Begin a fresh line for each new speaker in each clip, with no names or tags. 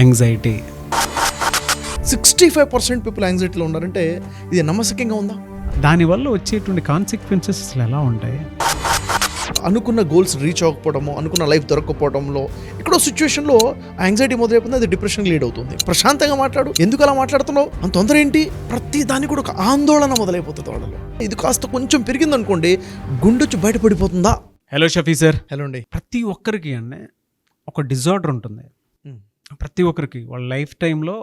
Anxiety.
65% people యాంగ్జైటీలో ఉన్నారంటే ఇది నమ్మశక్యంగా ఉందా?
దానివల్ల వచ్చేటువంటి కాన్సిక్వెన్సెస్ అసలు ఎలా ఉంటాయి?
అనుకున్న గోల్స్ రీచ్ అవ్వకపోవడము, అనుకున్న లైఫ్ దొరకకపోవడంలో ఎక్కడో సిచ్యువేషన్లో యాంగ్జైటీ మొదలైపోతుంది, అది డిప్రెషన్ లీడ్ అవుతుంది. ప్రశాంతంగా మాట్లాడు, ఎందుకు అలా మాట్లాడుతున్నావు, అంత తొందర ఏంటి, ప్రతి దానికి కూడా ఒక ఆందోళన మొదలైపోతుంది వాళ్ళలో. ఇది కాస్త కొంచెం పెరిగిందనుకోండి, గుండొచ్చి బయటపడిపోతుందా.
Hello Shafi sir.
హలో అండి.
ప్రతి ఒక్కరికి అండి ఒక డిజార్డర్ ఉంటుంది. ప్రతి ఒక్కరికి వాళ్ళ లైఫ్ టైంలో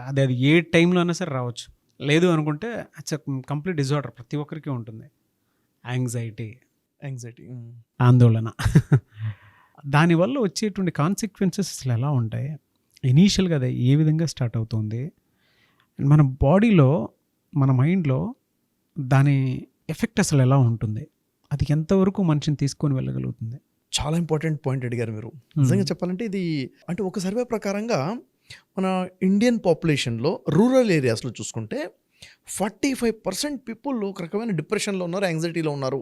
అది ఏ టైంలో అయినా సరే రావచ్చు. లేదు అనుకుంటే ఇట్స్ కంప్లీట్ డిజార్డర్ ప్రతి ఒక్కరికి ఉంటుంది. యాంగ్జైటీ, ఆందోళన. దానివల్ల వచ్చేటువంటి కాన్సిక్వెన్సెస్ అసలు ఎలా ఉంటాయి? ఇనీషియల్గా అది ఏ విధంగా స్టార్ట్ అవుతుంది, మన బాడీలో, మన మైండ్లో దాని ఎఫెక్ట్ అసలు ఎలా ఉంటుంది, అది ఎంతవరకు మనిషిని తీసుకొని వెళ్ళగలుగుతుంది?
చాలా ఇంపార్టెంట్ పాయింట్ అడిగారు మీరు. నిజంగా చెప్పాలంటే ఇది అంటే ఒక సర్వే ప్రకారంగా మన ఇండియన్ పాపులేషన్లో రూరల్ ఏరియాస్లో చూసుకుంటే 45% పీపుల్ ఒక రకమైన డిప్రెషన్లో ఉన్నారు, యాంగ్జైటీలో ఉన్నారు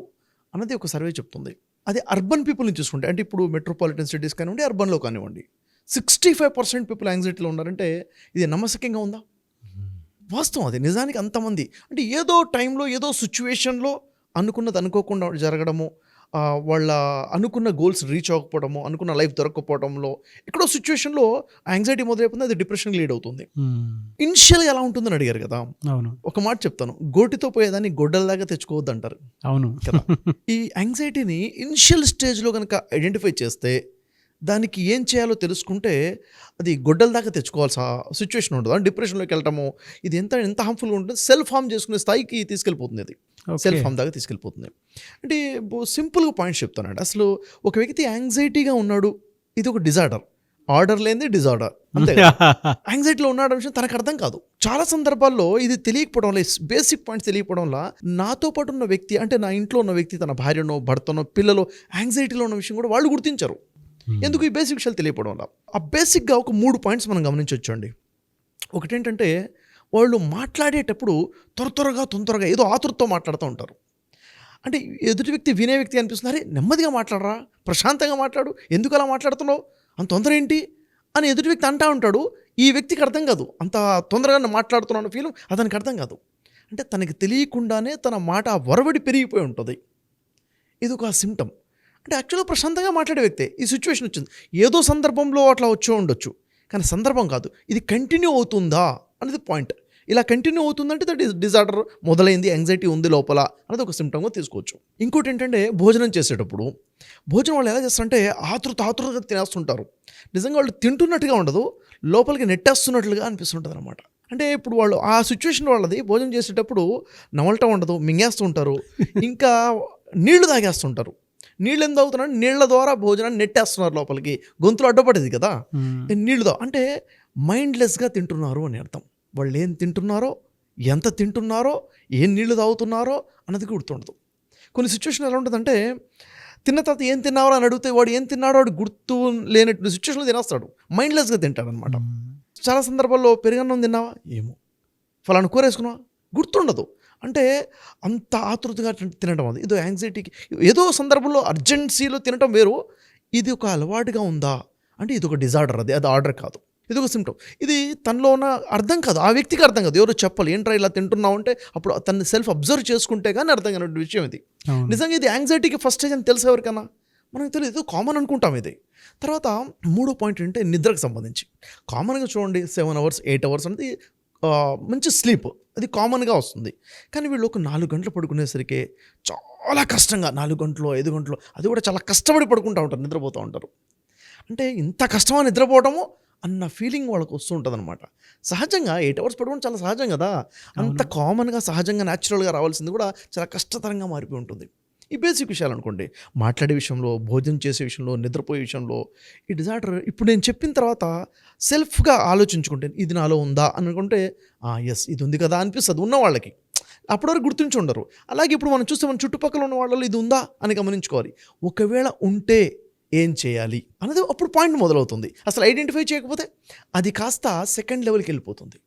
అన్నది ఒక సర్వే చెప్తుంది. అది అర్బన్ పీపుల్ని చూసుకుంటే, అంటే ఇప్పుడు మెట్రోపాలిటన్ సిటీస్ కానివ్వండి, అర్బన్లో కానివ్వండి, 65% పీపుల్ యాంగ్జైటీలో ఉన్నారంటే ఇది నమ్మశక్యంగా ఉందా? వాస్తవం. అది నిజానికి అంతమంది అంటే ఏదో టైంలో ఏదో సిచ్యువేషన్లో అనుకున్నది అనుకోకుండా జరగడము, వాళ్ళ అనుకున్న గోల్స్ రీచ్ అవ్వకపోవడము, అనుకున్న లైఫ్ దొరకకపోవడంలో ఎక్కడో సిచ్యువేషన్లో యాంగ్జైటీ మొదలైపోతుంది, అది డిప్రెషన్ లీడ్ అవుతుంది. ఇనిషియల్గా ఎలా ఉంటుందని అడిగారు కదా.
అవును.
ఒక మాట చెప్తాను, గోటితో పోయేదాన్ని గొడ్డలదాకా తెచ్చుకోవద్దు అంటారు.
అవును
కదా. ఈ యాంగ్జైటీని ఇనిషియల్ స్టేజ్లో కనుక ఐడెంటిఫై చేస్తే, దానికి ఏం చేయాలో తెలుసుకుంటే అది గొడ్డల దాకా తెచ్చుకోవాల్సిన సిచ్యువేషన్ ఉండదు. డిప్రెషన్లోకి వెళ్ళటము, ఇది ఎంత హార్మ్ఫుల్గా ఉంటుంది, సెల్ఫ్ హార్మ్ చేసుకునే స్థాయికి తీసుకెళ్ళిపోతుంది. అది సెల్ఫ్ హార్మ్ దాకా తీసుకెళ్ళిపోతుంది. అంటే సింపుల్గా పాయింట్స్ చెప్తానండి. అసలు ఒక వ్యక్తి యాంగ్జైటీగా ఉన్నాడు, ఇది ఒక డిజార్డర్. ఆర్డర్ లేనిది డిజార్డర్, అంతే. యాంగ్జైటీలో ఉన్నాడు విషయం తనకు అర్థం కాదు. చాలా సందర్భాల్లో ఇది తెలియకపోవడం వల్ల, బేసిక్ పాయింట్స్ తెలియకపోవడం వల్ల, నాతో పాటు ఉన్న వ్యక్తి, అంటే నా ఇంట్లో ఉన్న వ్యక్తి, తన భార్యనో భర్తనో పిల్లలు యాంగ్జైటీలో ఉన్న విషయం కూడా వాళ్ళు గుర్తించరు. ఎందుకు? ఈ బేసిక్ విషయాలు తెలియకపోవడం వల్ల. ఆ బేసిక్గా ఒక 3 పాయింట్స్ మనం గమనించవచ్చు అండి. ఒకటేంటంటే, వాళ్ళు మాట్లాడేటప్పుడు తొందరగా ఏదో ఆతృతతో మాట్లాడుతూ ఉంటారు. అంటే ఎదుటి వ్యక్తి వినే వ్యక్తి అనిపిస్తుంది, అరే నెమ్మదిగా మాట్లాడరా, ప్రశాంతంగా మాట్లాడు, ఎందుకు అలా మాట్లాడుతున్నావు, అంత తొందర ఏంటి అని ఎదుటి వ్యక్తి అంటూ ఉంటాడు. ఈ వ్యక్తికి అర్థం కాదు, అంత తొందరగా మాట్లాడుతున్నాను ఫీలింగ్ అతనికి అర్థం కాదు. అంటే తనకి తెలియకుండానే తన మాట వరవడి పెరిగిపోయి ఉంటుంది. ఇది ఒక సిమ్టమ్. అంటే యాక్చువల్గా ప్రశాంతంగా మాట్లాడే వ్యక్తే ఈ సిచ్యువేషన్ వచ్చింది, ఏదో సందర్భంలో అట్లా వచ్చి ఉండొచ్చు, కానీ సందర్భం కాదు. ఇది కంటిన్యూ అవుతుందా అనేది పాయింట్. ఇలా కంటిన్యూ అవుతుందంటే దట్ ఈస్ డిజార్డర్ మొదలైంది, యాంగ్జైటీ ఉంది లోపల అనేది ఒక సిమ్టమ్గా తీసుకోవచ్చు. ఇంకోటి ఏంటంటే, భోజనం చేసేటప్పుడు భోజనం వాళ్ళు ఎలా చేస్తారంటే ఆతృతగా తినేస్తుంటారు. నిజంగా వాళ్ళు తింటున్నట్టుగా ఉండదు, లోపలికి నెట్టేస్తున్నట్లుగా అనిపిస్తుంటుంది అనమాట. అంటే ఇప్పుడు వాళ్ళు ఆ సిచ్యువేషన్ వాళ్ళది, భోజనం చేసేటప్పుడు నవలటం ఉండదు, మింగేస్తూ ఉంటారు, ఇంకా నీళ్లు తాగేస్తుంటారు. నీళ్ళు ఎందుకు తాగుతున్నారు? నీళ్ల ద్వారా భోజనాన్ని నెట్టేస్తున్నారు లోపలికి, గొంతులో అడ్డపడేది కదా. నీళ్ళుతో అంటే మైండ్లెస్గా తింటున్నారు అని అర్థం. వాళ్ళు ఏం తింటున్నారో, ఎంత తింటున్నారో, ఏం నీళ్లు తాగుతున్నారో అన్నది గుర్తుండదు. కొన్ని సిచ్యువేషన్ ఎలా ఉంటుందంటే, తిన్న తర్వాత ఏం తిన్నారో అని అడిగితే వాడు ఏం తిన్నాడో వాడు గుర్తు లేనట్టు సిచ్యువేషన్లో తినేస్తాడు, మైండ్లెస్గా తింటాడు అనమాట. చాలా సందర్భాల్లో పెరుగన్నం తిన్నావా, ఏమో, ఫలానా కూర వేసుకున్నావా, గుర్తుండదు. అంటే అంత ఆతృతగా తినడం, అది ఏదో యాంగ్జైటీకి, ఏదో సందర్భంలో అర్జెన్సీలో తినడం వేరు, ఇది ఒక అలవాటుగా ఉందా అంటే ఇది ఒక డిజార్డర్. అది ఆర్డర్ కాదు, ఇది ఒక సిమ్టమ్. ఇది తనలో ఉన్న అర్థం కాదు, ఆ వ్యక్తికి అర్థం కాదు, ఎవరో చెప్పాలి ఏంట్రా ఇలా తింటున్నావు అంటే అప్పుడు తనని సెల్ఫ్ అబ్జర్వ్ చేసుకుంటే కానీ అర్థం కాని విషయం ఇది. నిజంగా ఇది యాంగ్జైటీకి ఫస్ట్ స్టేజ్ అని తెలిసే ఎవరికన్నా మనకు తెలియదు, కామన్ అనుకుంటాం ఇది. తర్వాత 3వ పాయింట్ ఏంటంటే నిద్రకు సంబంధించి. కామన్గా చూడండి 7 hours 8 hours అనేది మంచి స్లీప్, అది కామన్గా వస్తుంది. కానీ వీళ్ళు ఒక 4 గంటలు పడుకునేసరికి చాలా కష్టంగా 4 గంటలు 5 గంటలు అది కూడా చాలా కష్టపడి పడుకుంటూ ఉంటారు, నిద్రపోతూ ఉంటారు. అంటే ఇంత కష్టమా నిద్రపోవడము అన్న ఫీలింగ్ వాళ్ళకు వస్తూ ఉంటుంది అనమాట. సహజంగా 8 hours పడుకోవడం చాలా సహజం కదా, అంత కామన్గా సహజంగా న్యాచురల్గా రావాల్సింది కూడా చాలా కష్టతరంగా మారిపోయి ఉంటుంది. ఈ బేసిక్ విషయాలు అనుకోండి, మాట్లాడే విషయంలో, భోజనం చేసే విషయంలో, నిద్రపోయే విషయంలో ఈ డిజార్డర్ ఇప్పుడు నేను చెప్పిన తర్వాత సెల్ఫ్గా ఆలోచించుకుంటే ఇది నాలో ఉందా అనుకుంటే ఎస్ ఇది ఉంది కదా అనిపిస్తుంది ఉన్న వాళ్ళకి, అప్పటివరకు గుర్తించి ఉండరు. అలాగే ఇప్పుడు మనం చూస్తే మన చుట్టుపక్కల ఉన్న వాళ్ళలో ఇది ఉందా అని గమనించుకోవాలి. ఒకవేళ ఉంటే ఏం చేయాలి అనేది అప్పుడు పాయింట్ మొదలవుతుంది. అసలు ఐడెంటిఫై చేయకపోతే అది కాస్త సెకండ్ లెవెల్కి వెళ్ళిపోతుంది.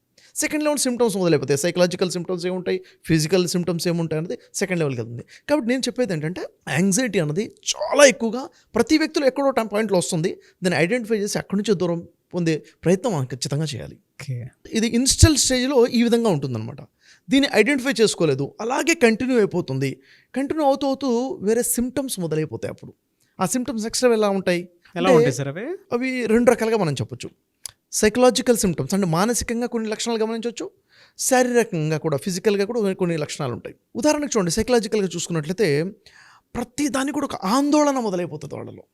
సెకండ్ లెవెల్ సిమ్టమ్స్ మొదలైపోతాయి, సైకలాజికల్ సిమ్టమ్స్ ఏముంటాయి, ఫిజికల్ సిమ్టమ్స్ ఏముంటాయి అనేది సెకండ్ లెవెల్కి వెళ్తుంది. కాబట్టి నేను చెప్పేది ఏంటంటే, యాంగ్జైటీ అనేది చాలా ఎక్కువగా ప్రతి వ్యక్తిలో ఎక్కడో పాయింట్లో వస్తుంది, దాన్ని ఐడెంటిఫై చేసి అక్కడి నుంచి దూరం పొందే ప్రయత్నం మనం ఖచ్చితంగా చేయాలి.
ఓకే.
ఇది ఇన్స్టల్ స్టేజ్లో ఈ విధంగా ఉంటుందన్నమాట. దీన్ని ఐడెంటిఫై చేసుకోలేదు, అలాగే కంటిన్యూ అయిపోతుంది. కంటిన్యూ అవుతూ అవుతూ వేరే సిమ్టమ్స్ మొదలైపోతాయి. అప్పుడు ఆ సిమ్టమ్స్ నెక్స్ట్ ఎలా ఉంటాయి
ఎలా
అంటే,
ఉంటాయి సార్ అవి?
అవి 2 రకాలుగా మనం చెప్పొచ్చు. సైకలాజికల్ సిమ్టమ్స్ అంటే మానసికంగా కొన్ని లక్షణాలు గమనించవచ్చు, శారీరకంగా కూడా ఫిజికల్గా కూడా కొన్ని లక్షణాలు ఉంటాయి. ఉదాహరణకు చూడండి, సైకలాజికల్గా చూసుకున్నట్లయితే ప్రతి దానికి కూడా ఒక ఆందోళన మొదలైపోతుంది వాళ్ళలో.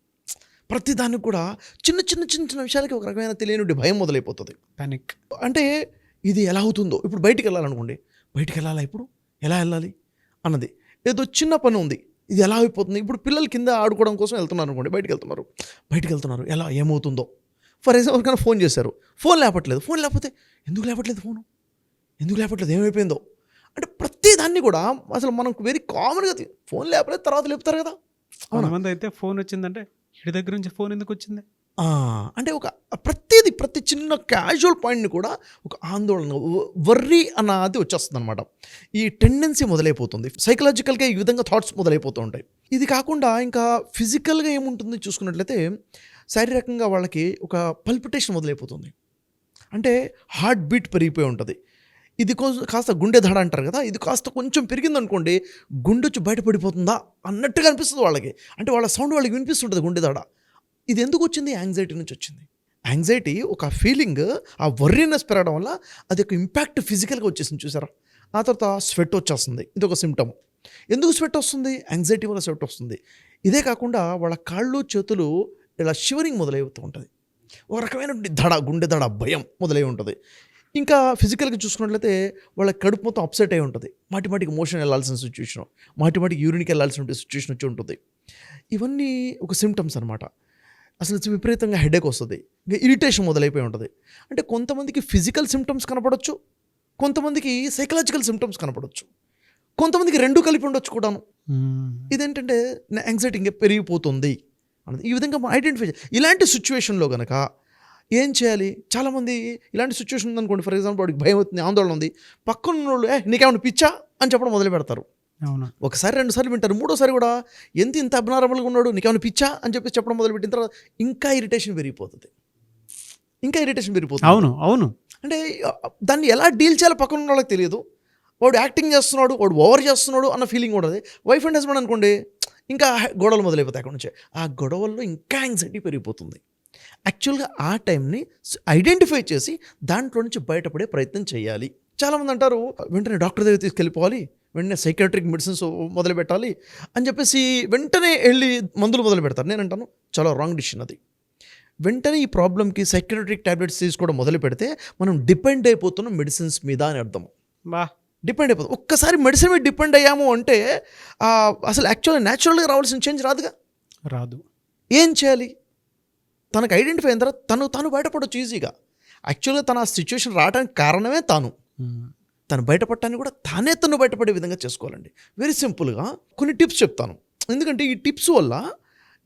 ప్రతి దానికి కూడా చిన్న చిన్న చిన్న చిన్న విషయాలకి ఒక రకమైన తెలియని భయం మొదలైపోతుంది.
పానిక్.
అంటే ఇది ఎలా అవుతుందో, ఇప్పుడు బయటికి వెళ్ళాలనుకోండి, బయటికి వెళ్ళాలా, ఇప్పుడు ఎలా వెళ్ళాలి అన్నది, ఏదో చిన్న పని ఉంది, ఇది ఎలా అయిపోతుంది. ఇప్పుడు పిల్లలు కింద ఆడుకోవడం కోసం వెళ్తున్నారు అనుకోండి, బయటికి వెళ్తున్నారు ఎలా ఏమవుతుందో. ఫర్ ఎగ్జాంపుల్ ఎవరికైనా ఫోన్ చేశారు, ఫోన్ లేకపోతే ఎందుకు లేపట్లేదు ఏమైపోయిందో. అంటే ప్రతి దాన్ని కూడా అసలు మనకు వెరీ కామన్గా ఫోన్ లేపలేదు తర్వాత లేపుతారు కదా.
కొంతమంది అయితే ఫోన్ వచ్చిందంటే ఇడి దగ్గర నుంచి ఫోన్ ఎందుకు వచ్చింది.
అంటే ఒక ప్రతి చిన్న క్యాజువల్ పాయింట్ని కూడా ఒక ఆందోళన, వర్రీ అన్నది వచ్చేస్తుంది అనమాట. ఈ టెండెన్సీ మొదలైపోతుంది. సైకలాజికల్గా ఈ విధంగా థాట్స్ మొదలైపోతూ ఉంటాయి. ఇది కాకుండా ఇంకా ఫిజికల్గా ఏముంటుంది చూసుకున్నట్లయితే, శారీరకంగా వాళ్ళకి ఒక పల్పిటేషన్ మొదలైపోతుంది. అంటే హార్ట్ బీట్ పెరిగిపోయి ఉంటుంది. ఇది కాస్త గుండె దడ అంటారు కదా, ఇది కాస్త కొంచెం పెరిగిందనుకోండి, గుండె వచ్చి బయటపడిపోతుందా అన్నట్టుగా అనిపిస్తుంది వాళ్ళకి. అంటే వాళ్ళ సౌండ్ వాళ్ళకి వినిపిస్తుంటుంది, గుండె దడ. ఇది ఎందుకు వచ్చింది? యాంగ్జైటీ నుంచి వచ్చింది. యాంగ్జైటీ ఒక ఫీలింగ్, ఆ వర్రీనెస్ పెరగడం వల్ల అది ఒక ఇంపాక్ట్ ఫిజికల్గా వచ్చేసింది చూసారా. ఆ తర్వాత స్వెట్ వచ్చేస్తుంది, ఇది ఒక సిమ్టమ్. ఎందుకు స్వెట్ వస్తుంది? యాంగ్జైటీ వల్ల స్వెట్ వస్తుంది. ఇదే కాకుండా వాళ్ళ కాళ్ళు చేతులు ఇలా షివరింగ్ మొదలవుతూ ఉంటుంది. ఒక రకమైన గుండె దడ, భయం మొదలై ఉంటుంది. ఇంకా ఫిజికల్గా చూసుకున్నట్లయితే వాళ్ళ కడుపు మొత్తం అప్సెట్ అయి ఉంటుంది. మాటిమాటికి మోషన్ వెళ్ళాల్సిన సిచ్యువేషన్, మాటిమాటికి యూరిన్కి వెళ్ళాల్సిన సిచ్యువేషన్ వచ్చి ఉంటుంది. ఇవన్నీ ఒక సిమ్టమ్స్ అనమాట. అసలు విపరీతంగా హెడేక్ వస్తుంది, ఇంకా ఇరిటేషన్ మొదలైపోయి ఉంటుంది. అంటే కొంతమందికి ఫిజికల్ సిమ్టమ్స్ కనపడవచ్చు, కొంతమందికి సైకలాజికల్ సిమ్టమ్స్ కనపడవచ్చు, కొంతమందికి రెండు కలిపి ఉండొచ్చు కూడాను. ఇదేంటంటే యాంగ్జైటీ ఇంకా పెరిగిపోతుంది అన్నది. ఈ విధంగా ఐడెంటిఫై ఇలాంటి సిచ్యువేషన్లో కనుక ఏం చేయాలి? చాలామంది ఇలాంటి సిచ్యువేషన్ ఉందనుకోండి, ఫర్ ఎగ్జాంపుల్ వాడికి భయం అవుతుంది, ఆందోళన ఉంది, పక్కన ఉన్న వాళ్ళు నీకేమైనా పిచ్చా అని చెప్పడం మొదలు పెడతారు.
అవును.
ఒకసారి 2 సార్లు వింటారు, 3వ సారి కూడా ఇంత అబ్నార్మల్గా ఉన్నాడు, నీకేమైనా పిచ్చా అని చెప్పి చెప్పడం మొదలుపెట్టిన తర్వాత ఇంకా ఇరిటేషన్ పెరిగిపోతుంది.
అవును.
అంటే దాన్ని ఎలా డీల్ చేయాలో పక్కన ఉన్న వాళ్ళకి తెలియదు. వాడు యాక్టింగ్ చేస్తున్నాడు, వాడు ఓవర్ చేస్తున్నాడు అన్న ఫీలింగ్ ఉంటుంది. వైఫ్ అండ్ హస్బెండ్ అనుకోండి, ఇంకా గొడవలు మొదలైపోతాయి. అక్కడ నుంచి ఆ గొడవల్లో ఇంకా యాంగ్జైటీ పెరిగిపోతుంది. యాక్చువల్గా ఆ టైంని ఐడెంటిఫై చేసి దాంట్లో నుంచి బయటపడే ప్రయత్నం చేయాలి. చాలామంది అంటారు వెంటనే డాక్టర్ దగ్గర తీసుకెళ్ళిపోవాలి, వెంటనే సైకాట్రిక్ మెడిసిన్స్ మొదలు పెట్టాలి అని చెప్పేసి వెంటనే వెళ్ళి మందులు మొదలు పెడతారు. నేను అంటాను చాలా రాంగ్ డిసిషన్ అది. వెంటనే ఈ ప్రాబ్లమ్కి సైకాట్రిక్ టాబ్లెట్స్ తీసుకోవడం మొదలు పెడితే మనం డిపెండ్ అయిపోతున్నాం మెడిసిన్స్ మీద అని అర్థం. డిపెండ్ అయిపోతుంది. ఒక్కసారి మెడిసిన్ మీద డిపెండ్ అయ్యాము అంటే అసలు యాక్చువల్గా న్యాచురల్గా రావాల్సిన చేంజ్ రాదు. ఏం చేయాలి? తనకు ఐడెంటిఫై అయిన తర్వాత తను బయటపడవచ్చు ఈజీగా. యాక్చువల్గా తన ఆ సిచ్యువేషన్ రావడానికి కారణమే తను బయటపడటానికి కూడా తను బయటపడే విధంగా చేసుకోవాలండి. వెరీ సింపుల్గా కొన్ని టిప్స్ చెప్తాను, ఎందుకంటే ఈ టిప్స్ వల్ల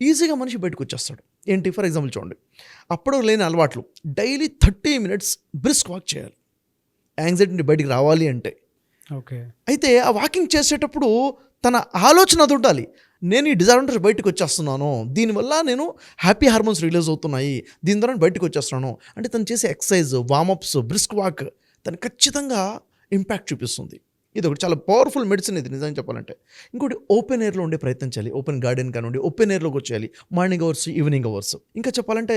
ఈజీగా మనిషి బయటకు వచ్చేస్తాడు. ఏంటి? ఫర్ ఎగ్జాంపుల్ చూడండి, అప్పుడు లేని అలవాట్లు. డైలీ 30 minutes బ్రిస్క్ వాక్ చేయాలి యాంగ్జైటీ నుండి బయటికి రావాలి అంటే.
ఓకే.
అయితే ఆ వాకింగ్ చేసేటప్పుడు తన ఆలోచన అది ఉండాలి, నేను ఈ డిజార్డర్ బయటకు వచ్చేస్తున్నాను, దీనివల్ల నేను హ్యాపీ హార్మోన్స్ రిలీజ్ అవుతున్నాయి, దీని ద్వారా బయటకు వచ్చేస్తున్నాను అంటే తను చేసే ఎక్సర్సైజ్, వార్మప్స్, బ్రిస్క్ వాక్ తను ఖచ్చితంగా ఇంపాక్ట్ చూపిస్తుంది. ఇది ఒకటి చాలా పవర్ఫుల్ మెడిసిన్ ఇది నిజంగా చెప్పాలంటే. ఇంకోటి ఓపెన్ ఎయిర్లో ఉండే ప్రయత్నం చేయాలి. ఓపెన్ గార్డెన్ కానివ్వండి, ఓపెన్ ఎయిర్లోకి వచ్చేయాలి మార్నింగ్ అవర్స్, ఈవినింగ్ అవర్స్. ఇంకా చెప్పాలంటే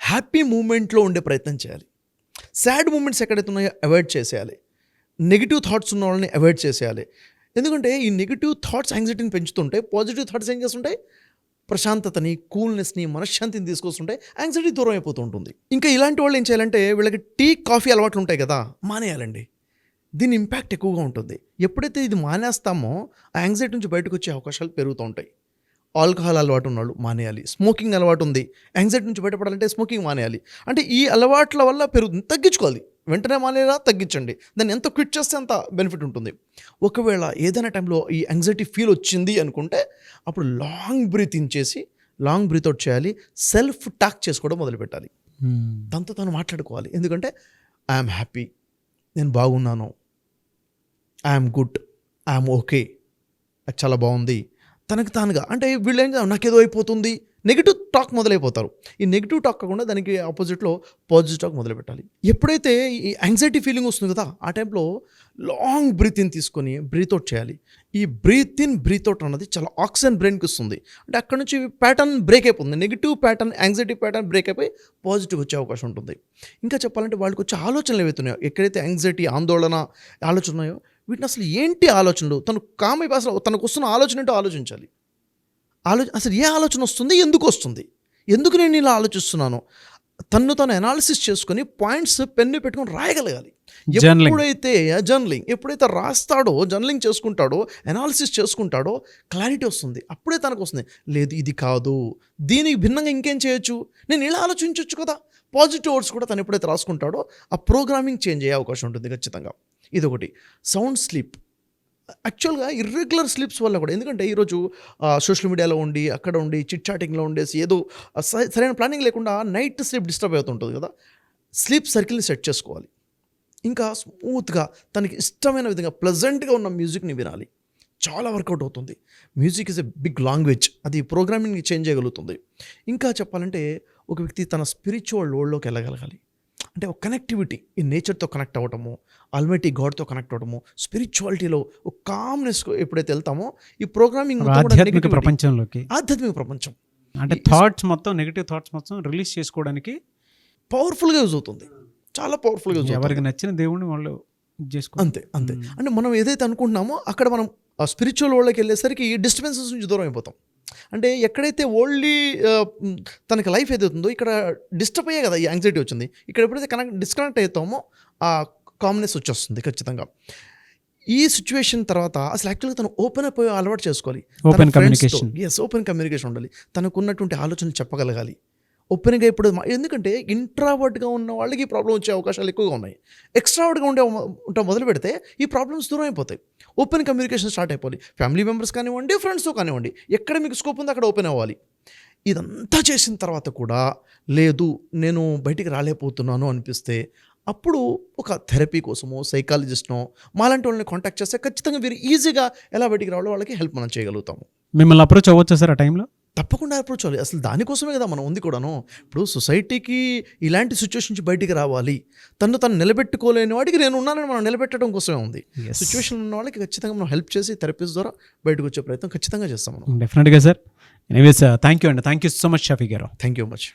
హ్యాపీ మూమెంట్లో ఉండే ప్రయత్నం చేయాలి. సాడ్ మూమెంట్స్ ఎక్కడైతే ఉన్నాయో అవాయిడ్ చేసేయాలి. నెగిటివ్ థాట్స్ ఉన్న వాళ్ళని అవాయిడ్ చేసేయాలి. ఎందుకంటే ఈ నెగిటివ్ థాట్స్ యాంగ్జైటీని పెంచుతుంటాయి, పాజిటివ్ థాట్స్ ఏం చేస్తుంటాయి? ప్రశాంతతని, కూల్నెస్ని, మనశ్శాంతిని తీసుకొస్తుంటాయి, యాంగ్జైటీ దూరం అయిపోతూ ఉంటుంది. ఇంకా ఇలాంటి వాళ్ళు ఏం చేయాలంటే వీళ్ళకి టీ, కాఫీ అలవాట్లు ఉంటాయి కదా, మానేయాలండి. దీని ఇంపాక్ట్ ఎక్కువగా ఉంటుంది. ఎప్పుడైతే ఇది మానేస్తామో ఆ యాంగ్జైటీ నుంచి బయటకు వచ్చే అవకాశాలు పెరుగుతూ ఉంటాయి. ఆల్కహాల్ అలవాటు ఉన్నవాళ్ళు మానేయాలి. స్మోకింగ్ అలవాటు ఉంది, యాంగ్జైటీ నుంచి బయటపడాలంటే స్మోకింగ్ మానేయాలి. అంటే ఈ అలవాట్ల వల్ల పెరుగుతుంది, తగ్గించుకోవాలి. వెంటనే మానేలా తగ్గించండి, దాన్ని ఎంత క్విట్ చేస్తే అంత బెనిఫిట్ ఉంటుంది. ఒకవేళ ఏదైనా టైంలో ఈ యాంగ్జైటీ ఫీల్ వచ్చింది అనుకుంటే అప్పుడు లాంగ్ బ్రీత్ ఇన్ చేసి లాంగ్ బ్రీత్ అవుట్ చేయాలి. సెల్ఫ్ టాక్ చేసుకోవడం మొదలుపెట్టాలి. తనతో తను మాట్లాడుకోవాలి. ఎందుకంటే ఐఎమ్ హ్యాపీ, నేను బాగున్నాను, ఐఎమ్ గుడ్, ఐఎమ్ ఓకే, అది చాలా బాగుంది. తనకు తానుగా అంటే వీళ్ళు ఏం నాకేదో అయిపోతుంది, నెగిటివ్ టాక్ మొదలైపోతారు. ఈ నెగిటివ్ టాక్ కాకుండా దానికి ఆపోజిట్లో పాజిటివ్ టాక్ మొదలు పెట్టాలి. ఎప్పుడైతే ఈ యాంగ్జైటీ ఫీలింగ్ వస్తుంది కదా, ఆ టైంలో లాంగ్ బ్రీత్ ఇన్ తీసుకొని బ్రీత్ అవుట్ చేయాలి. ఈ బ్రీత్ ఇన్ బ్రీత్ అవుట్ అన్నది చాలా ఆక్సిజన్ బ్రెయిన్కి ఇస్తుంది. అంటే అక్కడ నుంచి ప్యాటర్న్ బ్రేక్ అయిపోతుంది. Negative pattern, anxiety pattern break అయిపోయి పాజిటివ్ వచ్చే అవకాశం ఉంటుంది. ఇంకా చెప్పాలంటే వాళ్ళకి వచ్చే ఆలోచనలు ఏవైతున్నాయో, ఎక్కడైతే యాంగ్జైటీ, ఆందోళన, ఆలోచన ఉన్నాయో వీటిని అసలు ఏంటి ఆలోచనలు, తను కామ్ అయిపోయి అసలు తనకు వస్తున్న ఆలోచన ఏంటో ఆలోచించాలి. అసలు ఏ ఆలోచన వస్తుంది, ఎందుకు వస్తుంది, ఎందుకు నేను ఇలా ఆలోచిస్తున్నాను, తను అనాలిసిస్ చేసుకొని పాయింట్స్ పెన్ను పెట్టుకొని రాయగలగాలి. ఎప్పుడైతే రాస్తాడో, జర్నలింగ్ చేసుకుంటాడో, అనాలిసిస్ చేసుకుంటాడో క్లారిటీ వస్తుంది. అప్పుడే తనకు వస్తుంది, లేదు ఇది కాదు, దీనికి భిన్నంగా ఇంకేం చేయొచ్చు, నేను ఇలా ఆలోచించవచ్చు కదా. పాజిటివ్ వర్డ్స్ కూడా తను ఎప్పుడైతే రాసుకుంటాడో ఆ ప్రోగ్రామింగ్ చేంజ్ అయ్యే అవకాశం ఉంటుంది ఖచ్చితంగా. ఇదొకటి. Sound sleep. యాక్చువల్గా ఇర్రెగ్యులర్ స్లీప్స్ వల్ల కూడా, ఎందుకంటే ఈరోజు సోషల్ మీడియాలో ఉండి, అక్కడ ఉండి, చిట్ చాటింగ్లో ఉండేసి ఏదో సరైన ప్లానింగ్ లేకుండా నైట్ స్లీప్ డిస్టర్బ్ అవుతుంటుంది కదా. స్లీప్ సర్కిల్ని సెట్ చేసుకోవాలి. ఇంకా స్మూత్గా తనకి ఇష్టమైన విధంగా ప్లెజెంట్గా ఉన్న మ్యూజిక్ని వినాలి. చాలా వర్కౌట్ అవుతుంది. Music is a big language. అది ప్రోగ్రామింగ్ని చేంజ్ చేయగలుగుతుంది. ఇంకా చెప్పాలంటే ఒక వ్యక్తి తన స్పిరిచువల్ వరల్డ్లోకి వెళ్ళగలగాలి. అంటే ఒక కనెక్టివిటీ, ఈ నేచర్తో కనెక్ట్ అవ్వటము, ఆల్మైటీ గాడ్తో కనెక్ట్ అవ్వటము, స్పిరిచువాలిటీలో ఒక కామ్నెస్ ఎప్పుడైతే వెళ్తామో ఈ ప్రోగ్రామింగ్
ఆధ్యాత్మిక ప్రపంచంలోకి,
ఆధ్యాత్మిక ప్రపంచం
అంటే థాట్స్ మొత్తం, నెగిటివ్ థాట్స్ మొత్తం రిలీజ్ చేసుకోవడానికి
పవర్ఫుల్గా యూజ్ అవుతుంది. చాలా పవర్ఫుల్గా యూజ్ అవుతుంది.
ఎవరికి నచ్చిన దేవుడిని వాళ్ళు చేసుకో.
అంతే. అంటే మనం ఏదైతే అనుకుంటున్నామో అక్కడ మనం ఆ స్పిరిచువల్ వరల్డ్కి వెళ్ళేసరికి డిస్టర్బెన్సెస్ నుంచి దూరం అయిపోతాం. అంటే ఎక్కడైతే ఓన్లీ తనకి లైఫ్ ఏదైతుందో ఇక్కడ డిస్టర్బ్ అయ్యే కదా ఈ యాంగ్జైటీ వచ్చింది. ఇక్కడ ఎప్పుడైతే డిస్కనెక్ట్ అవుతామో ఆ కామ్నెస్ వచ్చేస్తుంది ఖచ్చితంగా. ఈ సిచ్యువేషన్ తర్వాత అసలు యాక్చువల్గా తను ఓపెన్ అయిపోయి అలవాటు చేసుకోవాలి.
Open communication.
ఓపెన్ కమ్యూనికేషన్ ఉండాలి. తనకున్నటువంటి ఆలోచనలు చెప్పగలగాలి ఓపెన్గా. ఇప్పుడు ఎందుకంటే ఇంట్రావర్ట్గా ఉన్న వాళ్ళకి ఈ ప్రాబ్లం వచ్చే అవకాశాలు ఎక్కువగా ఉన్నాయి. ఎక్స్ట్రావర్ట్గా ఉంటే మొదలు పెడితే ఈ ప్రాబ్లమ్స్ దూరం అయిపోతాయి. ఓపెన్ కమ్యూనికేషన్ స్టార్ట్ అయిపోవాలి. ఫ్యామిలీ మెంబర్స్ కానివ్వండి, ఫ్రెండ్స్తో కానివ్వండి, ఎక్కడ మీకు స్కోప్ ఉందో అక్కడ ఓపెన్ అవ్వాలి. ఇదంతా చేసిన తర్వాత కూడా లేదు నేను బయటికి రాలేకపోతున్నాను అనిపిస్తే అప్పుడు ఒక థెరపీ కోసమో, సైకాలజిస్ట్నో మాలాంటి వాళ్ళని కాంటాక్ట్ చేస్తే ఖచ్చితంగా వీరు ఈజీగా ఎలా బయటికి రావాలో వాళ్ళకి హెల్ప్ మనం చేయగలుగుతాము.
మిమ్మల్ని అప్రోచ్ అవ్వచ్చు సార్ ఆ టైంలో?
తప్పకుండా అప్రోచ్ అవ్వాలి. అసలు దానికోసమే కదా మనం ఉంది కూడాను. ఇప్పుడు సొసైటీకి ఇలాంటి సిచ్యువేషన్ నుంచి బయటికి రావాలి, తను నిలబెట్టుకోలేని వాడికి నేను ఉన్నానని మనం నిలబెట్టడం కోసమే ఉంది. సిచ్యువేషన్ ఉన్న వాళ్ళకి ఖచ్చితంగా మనం హెల్ప్ చేసి థెరపీస్ ద్వారా బయటకు వచ్చే ప్రయత్నం ఖచ్చితంగా చేస్తాం మనం.
Definitely sir. Anyways thank you అండి. Thank you so much Shafi గారు.
Thank you much.